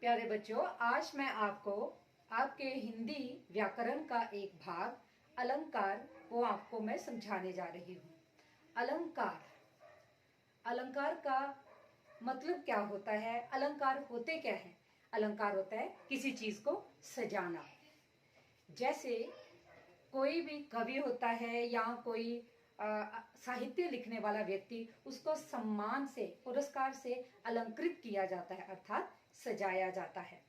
प्यारे बच्चों, आज मैं आपको आपके हिंदी व्याकरण का एक भाग अलंकार वो आपको मैं समझाने जा रही हूँ। अलंकार अलंकार का मतलब क्या होता है? अलंकार होते क्या है? अलंकार होता है किसी चीज को सजाना। जैसे कोई भी कवि होता है या कोई साहित्य लिखने वाला व्यक्ति, उसको सम्मान से, पुरस्कार से अलंकृत किया जाता है, अर्थात सजाया जाता है।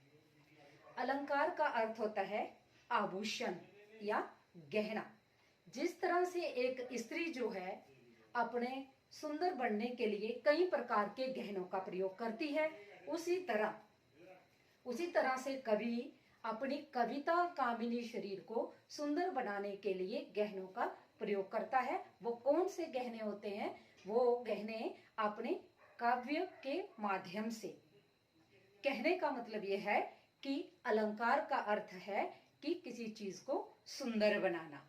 अलंकार का अर्थ होता है आभूषण या गहना। जिस तरह से एक स्त्री जो है अपने सुंदर बनने के लिए कई प्रकार के गहनों का प्रयोग करती है, उसी तरह से कवि अपनी कविता कामिनी शरीर को सुंदर बनाने के लिए गहनों का प्रयोग करता है। वो कौन से गहने होते हैं? वो गहने अपने काव्य के माध्यम से। कहने का मतलब यह है कि अलंकार का अर्थ है कि किसी चीज को सुंदर बनाना,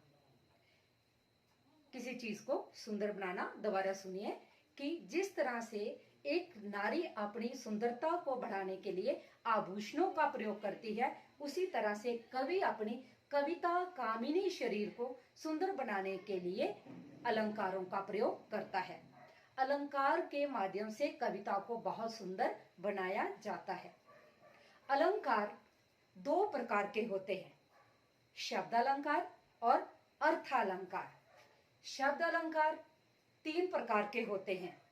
किसी चीज को सुंदर बनाना। दोबारा सुनिए कि जिस तरह से एक नारी अपनी सुंदरता को बढ़ाने के लिए आभूषणों का प्रयोग करती है, उसी तरह से कवि अपनी कविता कामिनी शरीर को सुंदर बनाने के लिए अलंकारों का प्रयोग करता है। अलंकार के माध्यम से कविता को बहुत सुंदर बनाया जाता है। अलंकार दो प्रकार के होते हैं, शब्द अलंकार और अर्थालंकार। शब्द अलंकार तीन प्रकार के होते हैं,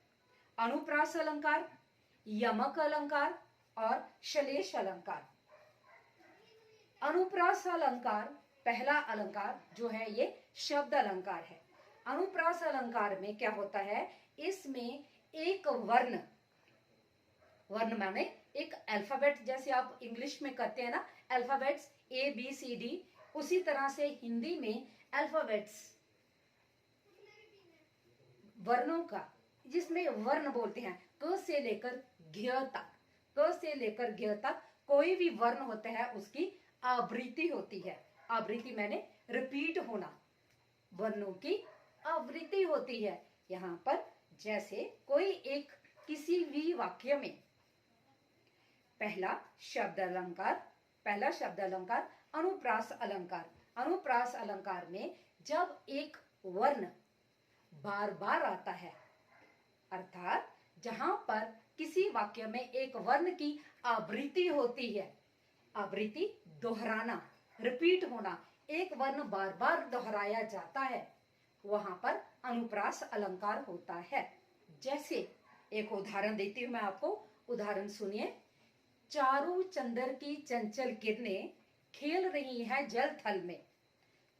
अनुप्रास अलंकार, यमक अलंकार और श्लेष अलंकार। अनुप्रास अलंकार पहला अलंकार जो है ये शब्द अलंकार है। अनुप्रास अलंकार में क्या होता है? इसमें एक वर्ण माने एक अल्फाबेट, जैसे आप इंग्लिश में करते हैं ना अल्फाबेट्स ABCD, उसी तरह से हिंदी में अल्फाबेट्स वर्णों का, जिसमें वर्ण बोलते हैं क से लेकर घ तक। क से लेकर घ तक कोई भी वर्ण होता है उसकी आवृत्ति होती है। आवृत्ति मैंने रिपीट होना, वर्णों की आवृत्ति होती है। यहाँ पर जैसे कोई एक किसी भी वाक्य में पहला शब्द अलंकार अनुप्रास अलंकार। अनुप्रास अलंकार में जब एक वर्ण बार बार आता है, अर्थात जहां पर किसी वाक्य में एक वर्ण की आवृत्ति होती है, आवृत्ति दोहराना, रिपीट होना, एक वर्ण बार बार दोहराया जाता है, वहां पर अनुप्रास अलंकार होता है। जैसे एक उदाहरण देती हूं मैं आपको, उदाहरण सुनिए। चारू चंदर की चंचल किरणें खेल रही हैं जल थल में।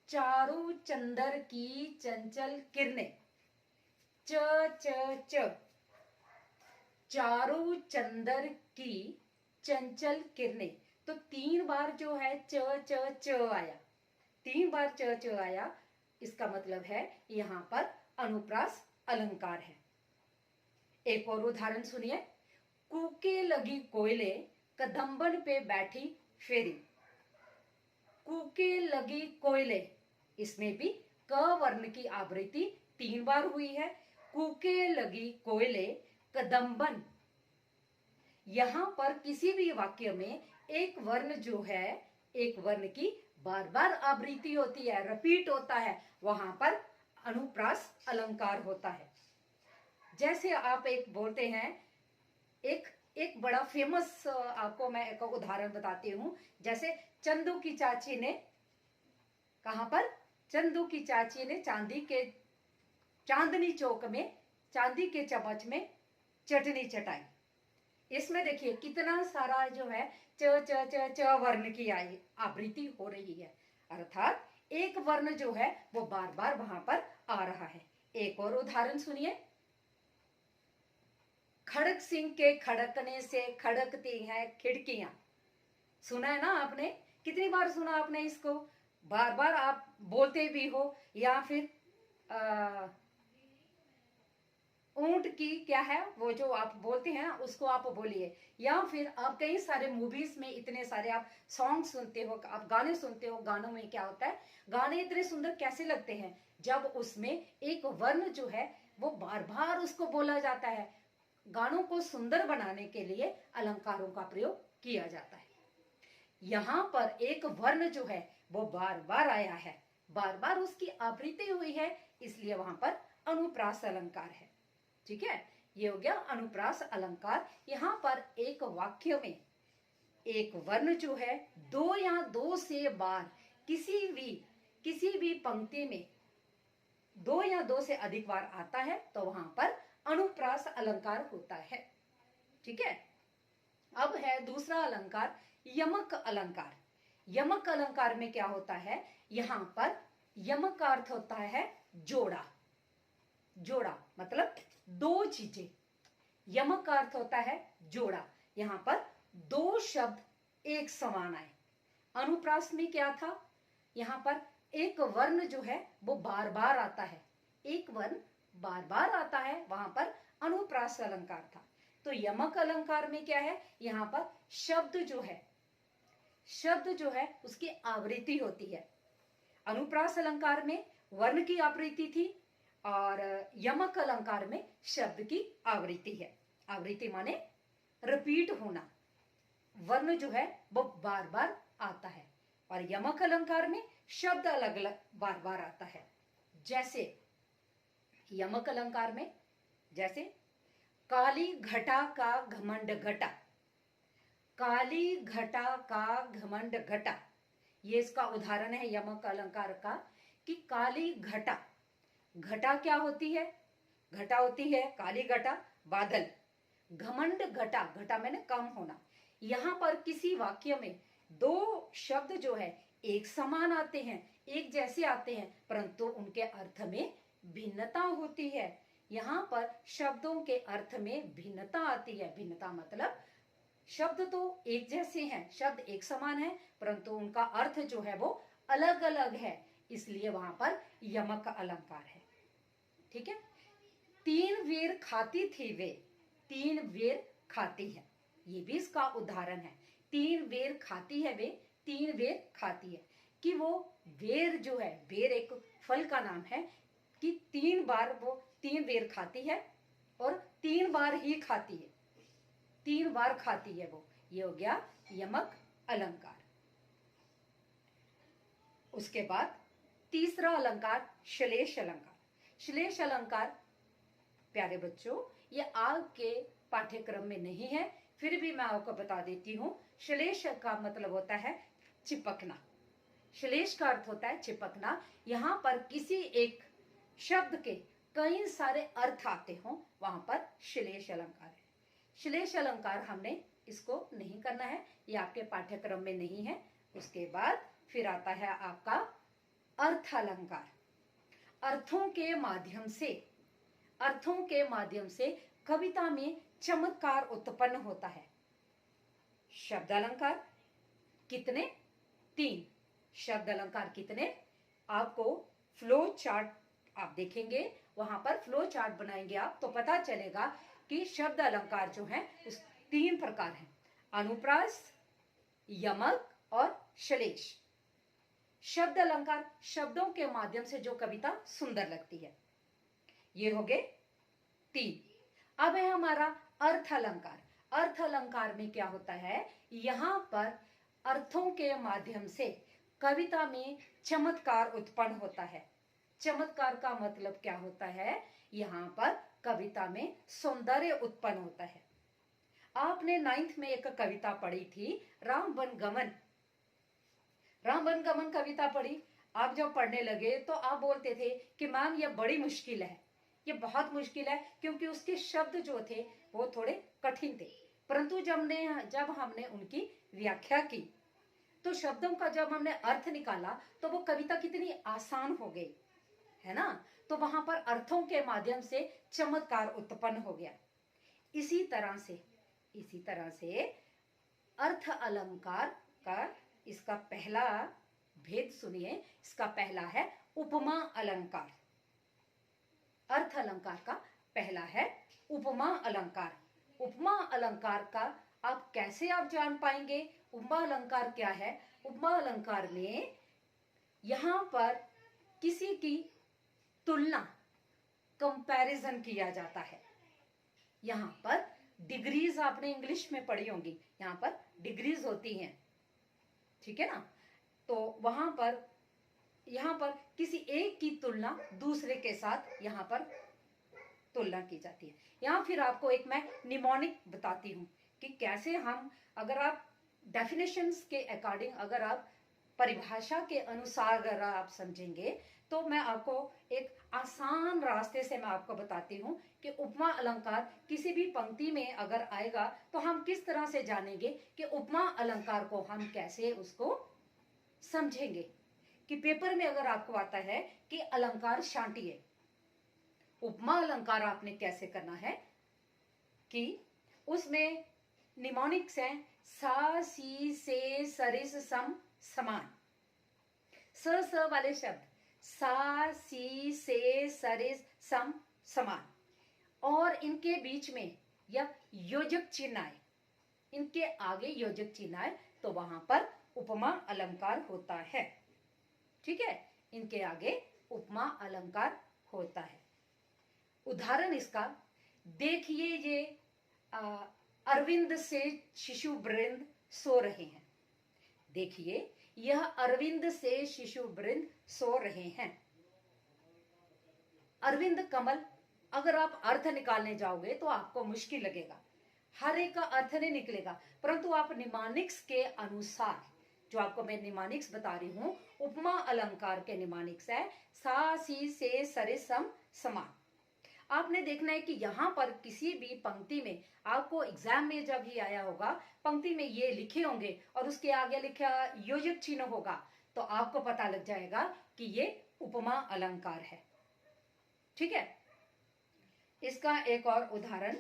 चारू चंदर की चंचल किरणें, च च च, चारू चंदर की चंचल किरणें। तो तीन बार जो है च च च आया, तीन बार च च आया, इसका मतलब है यहां पर अनुप्रास अलंकार है। एक और उदाहरण सुनिए। कूके लगी कोयले कदम्बन पे बैठी फेरी। कूके लगी कोयले, इसमें भी क वर्ण की आवृत्ति तीन बार हुई है। कूके लगी कोयले कदम्बन, यहां पर किसी भी वाक्य में एक वर्ण जो है, एक वर्ण की बार बार आवृत्ति होती है, रिपीट होता है, वहां पर अनुप्रास अलंकार होता है। जैसे आप एक बोलते हैं, एक बड़ा फेमस आपको मैं एक उदाहरण बताती हूं। जैसे चंदू की चाची ने, कहां पर? चंदू की चाची ने चांदनी चौक में चांदी के चम्मच में चटनी चटाई। इसमें देखिए कितना सारा जो है च च च च वर्ण की आवृत्ति हो रही है, अर्थात एक वर्ण जो है वो बार बार वहां पर आ रहा है। एक और उदाहरण सुनिए। खड़क सिंह के खड़कने से खड़कती हैं खिड़कियां। सुना है ना आपने? कितनी बार सुना आपने इसको? बार बार आप बोलते भी हो, या फिर ऊंट की क्या है वो जो आप बोलते हैं उसको आप बोलिए, या फिर आप कई सारे मूवीज में इतने सारे आप सॉन्ग सुनते हो, आप गाने सुनते हो। गानों में क्या होता है, गाने इतने सुंदर कैसे लगते हैं जब उसमें एक वर्ण जो है वो बार बार उसको बोला जाता है। गानों को सुंदर बनाने के लिए अलंकारों का प्रयोग किया जाता है। यहाँ पर एक वर्ण जो है वो बार बार आया है, बार बार उसकी आवृत्ति हुई है, इसलिए वहां पर अनुप्रास अलंकार है। ठीक है, ये हो गया अनुप्रास अलंकार। यहाँ पर एक वाक्य में एक वर्ण जो है दो या दो से बार किसी भी पंक्ति में दो या दो से अधिक बार आता है तो वहां पर अनुप्रास अलंकार होता है। ठीक है, अब है दूसरा अलंकार यमक अलंकार। यमक अलंकार में क्या होता है, यहाँ पर यमक का अर्थ होता है जोड़ा। जोड़ा मतलब दो चीजें, यमक का अर्थ होता है जोड़ा। यहाँ पर दो शब्द एक समान आए। अनुप्रास में क्या था, यहाँ पर एक वर्ण जो है वो बार बार आता है, एक वर्ण बार बार आता है, वहां पर अनुप्रास अलंकार था। तो यमक अलंकार में क्या है, यहाँ पर शब्द जो है उसकी आवृत्ति होती है। अनुप्रास अलंकार में वर्ण की आवृत्ति थी और यमक अलंकार में शब्द की आवृत्ति है। आवृत्ति माने रिपीट होना, वर्ण जो है वो बार बार आता है और यमक अलंकार में शब्द अलग अलग बार बार आता है। जैसे यमक अलंकार में जैसे काली घटा का घमंड घटा, काली घटा का घमंड घटा, ये इसका उदाहरण है यमक अलंकार का कि काली घटा, घटा क्या होती है, घटा होती है काली घटा बादल, घमंड घटा, घटा मैंने कम होना। यहाँ पर किसी वाक्य में दो शब्द जो है एक समान आते हैं, एक जैसे आते हैं, परंतु उनके अर्थ में भिन्नता होती है। यहाँ पर शब्दों के अर्थ में भिन्नता आती है। भिन्नता मतलब शब्द तो एक जैसे हैं, शब्द एक समान है, परंतु उनका अर्थ जो है वो अलग अलग है, इसलिए वहां पर यमक अलंकार है। ठीक है, तीन वेर खाती थी वे, तीन वेर खाती है, ये भी इसका उदाहरण है। तीन वेर खाती है वे, तीन वेर खाती है, कि वो वेर जो है, वेर एक फल का नाम है, कि तीन बार वो तीन वेर खाती है और तीन बार ही खाती है, तीन बार खाती है वो, ये हो गया यमक अलंकार। उसके बाद तीसरा अलंकार श्लेष अलंकार। श्लेष अलंकार प्यारे बच्चों ये आग के पाठ्यक्रम में नहीं है, फिर भी मैं आपको बता देती हूँ। श्लेष का मतलब होता है चिपकना, श्लेष का अर्थ होता है चिपकना। यहाँ पर किसी एक शब्द के कई सारे अर्थ आते हों, वहां पर श्लेष अलंकार है। श्लेष अलंकार हमने इसको नहीं करना है, ये आपके पाठ्यक्रम में नहीं है। उसके बाद फिर आता है आपका अर्थ अलंकार। अर्थों के माध्यम से कविता में चमत्कार उत्पन्न होता है। शब्द अलंकार कितने, 3 शब्द अलंकार कितने, आपको फ्लो चार्ट आप देखेंगे, वहां पर फ्लो चार्ट बनाएंगे आप तो पता चलेगा कि शब्द अलंकार जो है उस 3 प्रकार हैं, अनुप्रास, यमक और श्लेष। शब्द अलंकार शब्दों के माध्यम से जो कविता सुंदर लगती है, ये हो गए 3। अब है हमारा अर्थ अलंकार। अर्थ अलंकार में क्या होता है, यहाँ पर अर्थों के माध्यम से कविता में चमत्कार उत्पन्न होता है। चमत्कार का मतलब क्या होता है, यहाँ पर कविता में सौंदर्य उत्पन्न होता है। आपने 9th में एक कविता पढ़ी थी, राम वन गमन। राम वन गमन कविता पढ़ी, आप जब पढ़ने लगे तो आप बोलते थे कि मैम ये बड़ी मुश्किल है, ये बहुत मुश्किल है, क्योंकि उसके शब्द जो थे वो थोड़े कठिन थे। परंतु जब हमने उनकी व्याख्या की तो शब्दों का जब हमने अर्थ निकाला तो वो कविता कितनी आसान हो गई, है ना। तो वहां पर अर्थों के माध्यम से चमत्कार उत्पन्न हो गया। इसी तरह से अर्थ अलंकार का इसका पहला भेद सुनिए। इसका पहला है उपमा अलंकार। अर्थ अलंकार का पहला है उपमा अलंकार। उपमा अलंकार का आप कैसे जान पाएंगे उपमा अलंकार क्या है। उपमा अलंकार में यहां पर किसी की तुलना, कंपैरिजन किया जाता है। यहां पर डिग्रीज आपने इंग्लिश में पढ़ी होंगी, यहाँ पर डिग्रीज होती हैं, ठीक है ना। तो वहां पर यहाँ पर किसी एक की तुलना दूसरे के साथ यहाँ पर तुलना की जाती है। यहाँ फिर आपको एक मैं निमोनिक बताती हूँ कि कैसे हम, अगर आप डेफिनेशंस के अकॉर्डिंग, अगर आप परिभाषा के अनुसार अगर आप समझेंगे, तो मैं आपको एक आसान रास्ते से मैं आपको बताती हूँ कि उपमा अलंकार किसी भी पंक्ति में अगर आएगा तो हम किस तरह से जानेंगे कि उपमा अलंकार को हम कैसे उसको समझेंगे। कि पेपर में अगर आपको आता है कि अलंकार छांटिए, उपमा अलंकार आपने कैसे करना है कि उसमें निमोनिक्स हैं सा, सी, से, सरिस, सम, समान। स वाले शब्द सा, सी, से, सरिस, सम, समान, और इनके बीच में या योजक चिन्ह आए, इनके आगे योजक चिन्ह आए तो वहां पर उपमा अलंकार होता है, ठीक है। इनके आगे उपमा अलंकार होता है। उदाहरण इसका देखिए, ये अरविंद से शिशु वृंद सो रहे हैं। देखिए, यह अरविंद से शिशु वृंद सो रहे हैं। अरविंद कमल, अगर आप अर्थ निकालने जाओगे तो आपको मुश्किल लगेगा, हर एक का अर्थ नहीं निकलेगा, परंतु आप निमानिक्स के अनुसार, जो आपको मैं निमानिक्स बता रही हूं, उपमा अलंकार के निमानिक्स है सा, सी, से, सरिस, सम, समान। आपने देखना है कि यहाँ पर किसी भी पंक्ति में आपको एग्जाम में जब ये आया होगा, पंक्ति में ये लिखे होंगे और उसके आगे लिखा योजक चिन्ह होगा, तो आपको पता लग जाएगा कि ये उपमा अलंकार है, ठीक है। इसका एक और उदाहरण,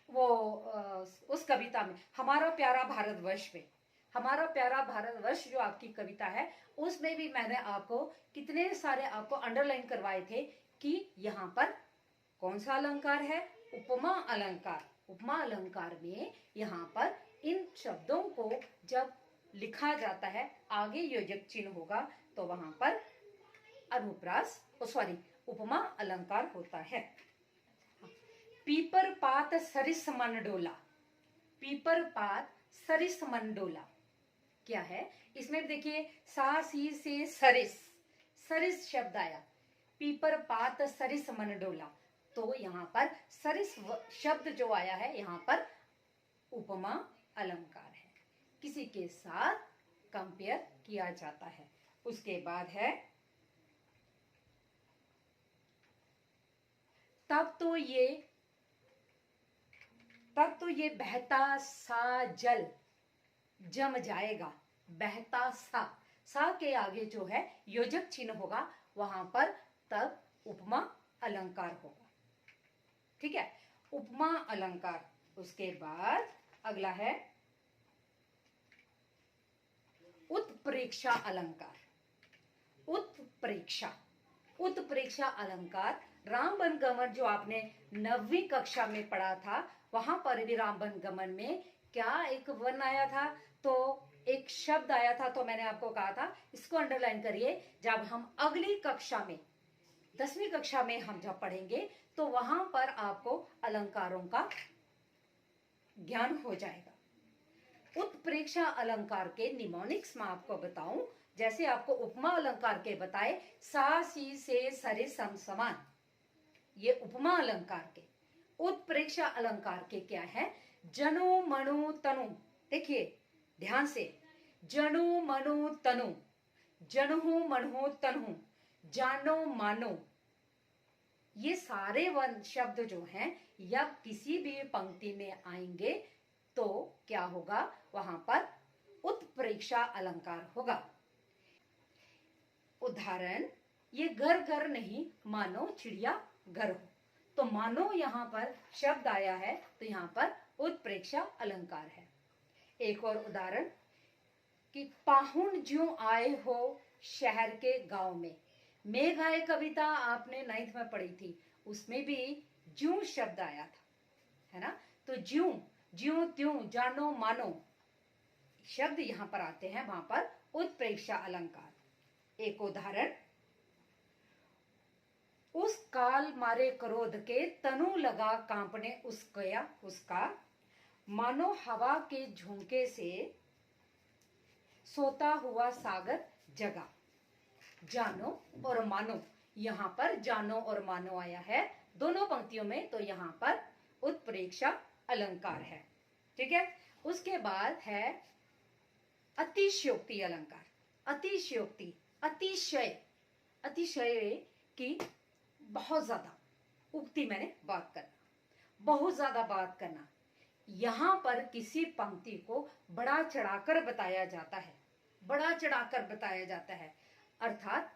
वो उस कविता में हमारा प्यारा भारतवर्ष में, हमारा प्यारा भारतवर्ष जो आपकी कविता है, उसमें भी मैंने आपको कितने सारे आपको अंडरलाइन करवाए थे कि यहाँ पर कौन सा अलंकार है, उपमा अलंकार। उपमा अलंकार में यहाँ पर इन शब्दों को जब लिखा जाता है, आगे योजक चिन्ह होगा तो वहां पर अनुप्रास उपमा अलंकार होता है। पीपर पात सरिस मन डोला, पीपर पात सरिस मन डोला क्या है, इसमें देखिए सा, सी, से, सरिस, सरिस शब्द आया, पीपर पात सरिस मन डोला, तो यहाँ पर सरिस शब्द जो आया है यहाँ पर उपमा अलंकार है, किसी के साथ कंपेयर किया जाता है। उसके बाद है तब तो ये बहता सा जल जम जाएगा। बहता सा के आगे जो है योजक चिन्ह होगा, वहां पर तब उपमा अलंकार होगा, ठीक है, उपमा अलंकार। उसके बाद अगला है उत्प्रेक्षा अलंकार। उत्प्रेक्षा, उत्प्रेक्षा अलंकार रामबन गमन जो आपने 9वीं कक्षा में पढ़ा था, वहां पर भी रामबन गमन में क्या एक वर्ण आया था, तो एक शब्द आया था, तो मैंने आपको कहा था इसको अंडरलाइन करिए। जब हम अगली कक्षा में 10वीं कक्षा में हम जब पढ़ेंगे तो वहां पर आपको अलंकारों का ज्ञान हो जाएगा। उत्प्रेक्षा अलंकार के निमोनिक्स में आपको बताऊं, जैसे आपको उपमा अलंकार के बताए सा, सी, से, सरिस, सम, समान, ये उपमा अलंकार के। उत्प्रेक्षा अलंकार के क्या है, जनु मनु तनु, देखिए ध्यान से, जनु मनु तनु, जनहु मनहु तनु, जानो मानो, ये सारे वर्ण शब्द जो हैं जब किसी भी पंक्ति में आएंगे तो क्या होगा, वहां पर उत्प्रेक्षा अलंकार होगा। उदाहरण, ये घर घर नहीं मानो चिड़िया घर हो, तो मानो यहाँ पर शब्द आया है तो यहाँ पर उत्प्रेक्षा अलंकार है। एक और उदाहरण कि पाहुन ज्यों आए हो शहर के गांव में, मेघ आए कविता आपने 9th में पढ़ी थी, उसमें भी ज्यों शब्द आया था, है ना। तो ज्यों, ज्यों त्यों, जानो मानो शब्द यहाँ पर आते हैं, वहां पर उत्प्रेक्षा अलंकार। एक उदाहरण, उस काल मारे क्रोध के तनु लगा कांपने उसका मानो हवा के झोंके से सोता हुआ सागर जगा। जानो और मानो, यहाँ पर जानो और मानो आया है दोनों पंक्तियों में, तो यहाँ पर उत्प्रेक्षा अलंकार है। ठीक है। उसके बाद है अतिशयोक्ति अलंकार। अतिशयोक्ति, अतिशय, अतिशय की बहुत ज्यादा, उक्ति मैंने बात करना, बहुत ज्यादा बात करना। यहां पर किसी पंक्ति को बड़ा चढ़ाकर बताया जाता है, बड़ा चढ़ाकर बताया जाता है, अर्थात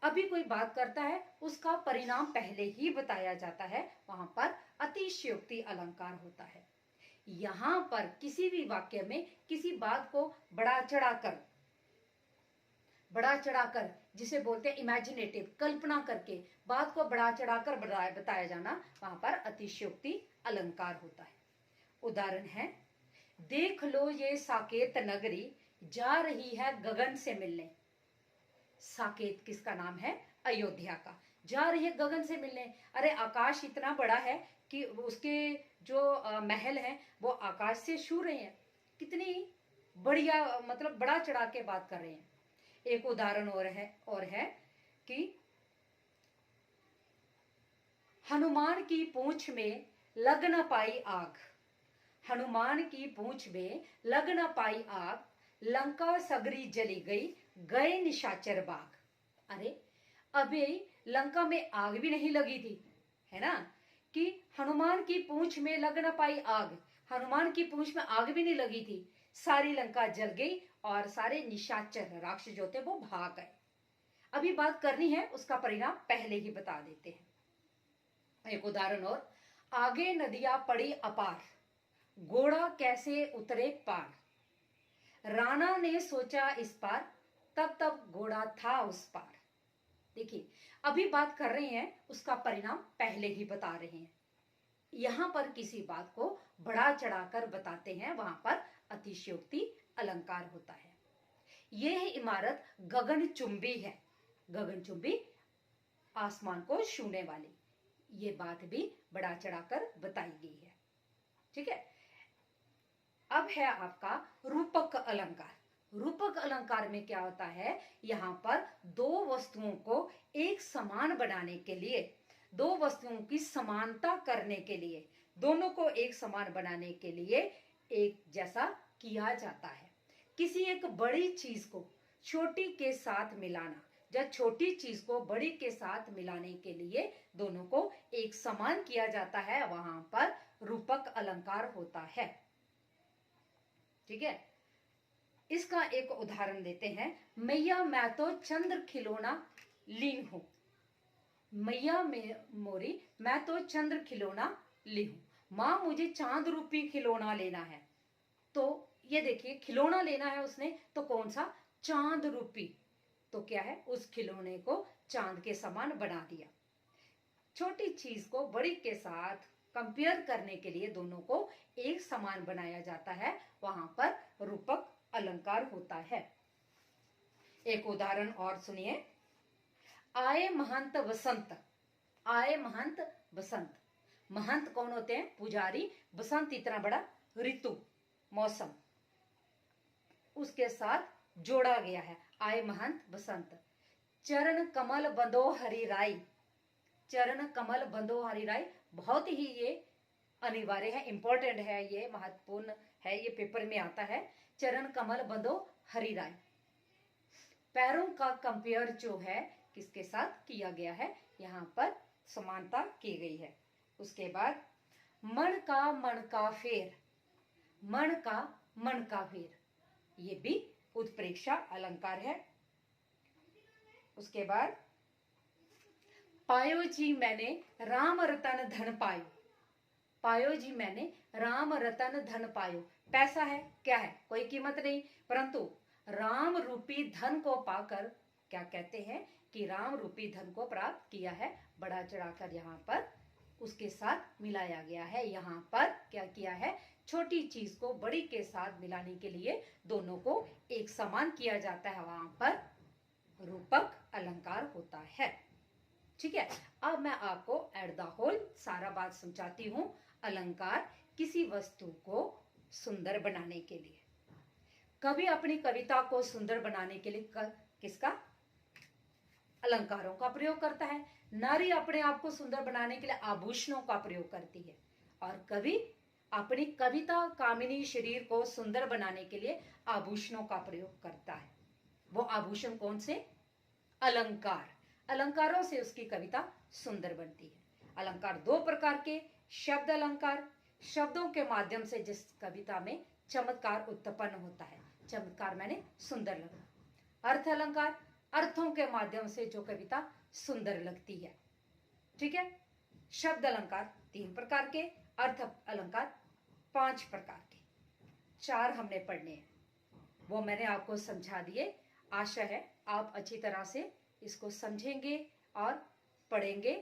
अभी कोई बात करता है उसका परिणाम पहले ही बताया जाता है, वहां पर अतिशयोक्ति अलंकार होता है। यहां पर किसी भी वाक्य में किसी बात को बड़ा चढ़ाकर, बड़ा चढ़ाकर जिसे बोलते हैं इमेजिनेटिव, कल्पना करके बात को बड़ा चढ़ाकर बताया जाना, वहां पर अतिशयोक्ति अलंकार होता है। उदाहरण है, देख लो ये साकेत नगरी जा रही है गगन से मिलने। साकेत किसका नाम है? अयोध्या का। जा रही है गगन से मिलने। अरे आकाश इतना बड़ा है कि उसके जो महल हैं वो आकाश से छू रहे हैं। कितनी बढ़िया, मतलब बड़ा चढ़ा के बात कर रहे हैं। एक उदाहरण और है कि हनुमान की पूंछ में लग न पाई आग। हनुमान की पूंछ में लग न पाई आग, लंका सगरी जली गई, गए निशाचर बाग। अरे अभी लंका में आग भी नहीं लगी थी, है ना, कि हनुमान की पूंछ में लग न पाई आग, हनुमान की पूंछ में आग भी नहीं लगी थी, सारी लंका जल गई और सारे निशाचर राक्षस जो थे वो भाग गए। अभी बात करनी है, उसका परिणाम पहले ही बता देते हैं। एक उदाहरण और, आगे नदियां पड़ी अपार, घोड़ा कैसे उतरे पार। राणा ने सोचा इस पार, तब तब घोड़ा था उस पार। देखिए अभी बात कर रहे हैं, उसका परिणाम पहले ही बता रहे हैं। यहां पर किसी बात को बढ़ा चढ़ाकर बताते हैं, वहां पर अतिशयोक्ति अलंकार होता है। यह इमारत गगनचुंबी है। गगनचुंबी, आसमान को छूने वाली, ये बात भी बढ़ा चढ़ाकर बताई गई है। ठीक है। अब है आपका रूपक अलंकार। रूपक अलंकार में क्या होता है, यहां पर दो वस्तुओं को एक समान बनाने के लिए, दो वस्तुओं की समानता करने के लिए, दोनों को एक समान बनाने के लिए एक जैसा किया जाता है। किसी एक बड़ी चीज को छोटी के साथ मिलाना, जब छोटी चीज को बड़ी के साथ मिलाने के लिए दोनों को एक समान किया जाता है, वहां पर रूपक अलंकार होता है। ठीक है। इसका एक उदाहरण देते हैं, मैया मैं तो चंद्र खिलौना लीन हूं। मैया मोरी मैं तो चंद्र खिलौना ली हूं। मां मुझे चांद रूपी खिलौना लेना है। तो ये देखिए, खिलौना लेना है उसने, तो कौन सा? चांद रूपी। तो क्या है, उस खिलौने को चांद के समान बना दिया। छोटी चीज को बड़ी के साथ कंपेयर करने के लिए दोनों को एक समान बनाया जाता है, वहां पर रूपक अलंकार होता है। एक उदाहरण और सुनिए, आए महंत वसंत। आए महंत वसंत। महंत कौन होते हैं? पुजारी। बसंत इतना बड़ा ऋतु, मौसम, उसके साथ जोड़ा गया है, आए महंत वसंत। चरण कमल बंदो हरि राई। चरण कमल बंदो हरि राई, बहुत ही ये अनिवार्य है, इंपॉर्टेंट है, ये महत्वपूर्ण है, ये पेपर में आता है। चरण कमल बंदो हरि राई। पैरों का कंपेयर जो है किसके साथ किया गया है, यहाँ पर समानता की गई है। उसके बाद मन का फेर। मन का फेर, ये भी उत्प्रेक्षा अलंकार है। उसके बाद पायो जी मैंने राम रतन धन पायो। पायो जी मैंने राम रतन धन पायो। पैसा है, क्या है, कोई कीमत नहीं, परंतु राम रूपी धन को पाकर क्या कहते हैं कि राम रूपी धन को प्राप्त किया है। बड़ा चढ़ाकर यहाँ पर उसके साथ मिलाया गया है। यहाँ पर क्या किया है, छोटी चीज को बड़ी के साथ मिलाने के लिए दोनों को एक समान किया जाता है, वहां पर रूपक अलंकार होता है। ठीक है। अब मैं आपको एट द होल सारा बात समझाती हूँ। अलंकार किसी वस्तु को सुंदर बनाने के लिए, कवि अपनी कविता को सुंदर बनाने के लिए किसका, अलंकारों का प्रयोग करता है। नारी अपने आप को सुंदर बनाने के लिए आभूषणों का प्रयोग करती है, और कवि अपनी कविता कामिनी शरीर को सुंदर बनाने के लिए आभूषणों का प्रयोग करता है। वो आभूषण कौन से, अलंकार। अलंकारों से उसकी कविता सुंदर बनती है। अलंकार दो प्रकार के, शब्द अलंकार, शब्दों के माध्यम से जिस कविता में चमत्कार उत्पन्न होता है, चमत्कार मैंने सुंदर लगा। अर्थ अलंकार, अर्थों के माध्यम से जो कविता सुंदर लगती है, ठीक है। शब्द अलंकार 3 प्रकार के, अर्थ अलंकार 5 प्रकार के, 4 हमने पढ़ने हैं, वो मैंने आपको समझा दिए। आशा है आप अच्छी तरह से इसको समझेंगे और पढ़ेंगे।